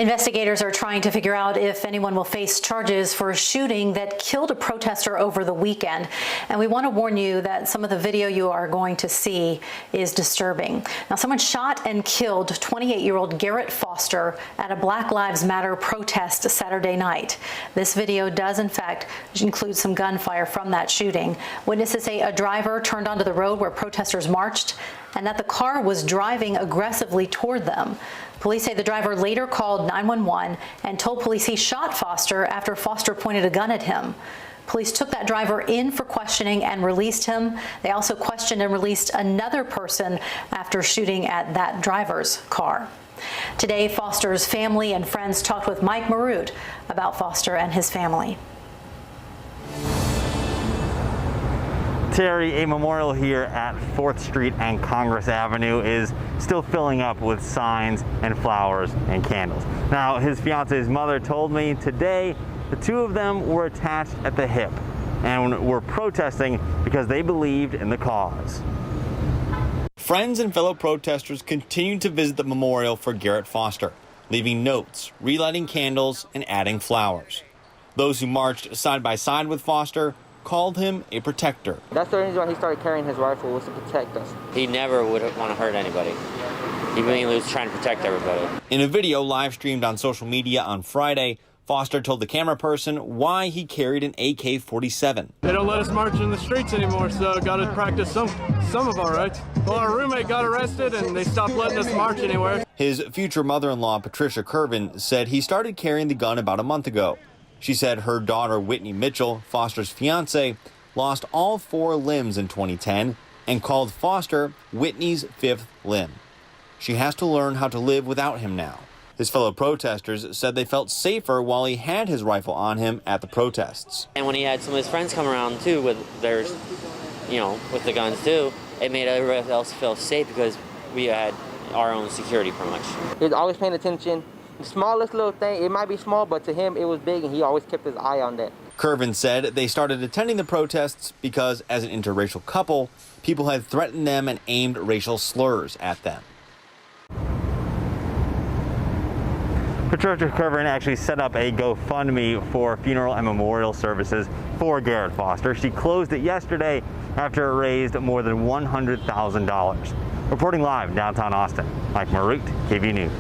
Investigators are trying to figure out if anyone will face charges for a shooting that killed a protester over the weekend. And we want to warn you that some of the video you are going to see is disturbing. Now, someone shot and killed 28-year-old Garrett Foster at a Black Lives Matter protest Saturday night. This video does, in fact, include some gunfire from that shooting. Witnesses say a driver turned onto the road where protesters marched and that the car was driving aggressively toward them. Police say the driver later called 911 and told police he shot Foster after Foster pointed a gun at him. Police took that driver in for questioning and released him. They also questioned and released another person after shooting at that driver's car. Today, Foster's family and friends talked with Mike Marut about Foster and his family. Terry, a memorial here at 4th Street and Congress Avenue is still filling up with signs and flowers and candles. Now, his fiance's mother told me today the two of them were attached at the hip and were protesting because they believed in the cause. Friends and fellow protesters continued to visit the memorial for Garrett Foster, leaving notes, relighting candles, and adding flowers. Those who marched side by side with Foster called him a protector. That's the reason why he started carrying his rifle, was to protect us. He never would want to hurt anybody. He mainly was trying to protect everybody. In a video live streamed on social media on Friday, Foster told the camera person why he carried an AK-47. They don't let us march in the streets anymore, so got to practice some of our rights. Well, our roommate got arrested and they stopped letting us march anywhere. His future mother-in-law, Patricia Curvin, said he started carrying the gun about a month ago. She said her daughter, Whitney Mitchell, Foster's fiance, lost all 4 limbs in 2010 and called Foster Whitney's 5th limb. She has to learn how to live without him now. His fellow protesters said they felt safer while he had his rifle on him at the protests. And when he had some of his friends come around too with theirs, with the guns too, it made everybody else feel safe because we had our own security pretty much. He was always paying attention. The smallest little thing, it might be small, but to him it was big, and he always kept his eye on that. Curvin said they started attending the protests because, as an interracial couple, people had threatened them and aimed racial slurs at them. Patricia Curvin actually set up a GoFundMe for funeral and memorial services for Garrett Foster. She closed it yesterday after it raised more than $100,000. Reporting live in downtown Austin, Mike Marut, KVUE News.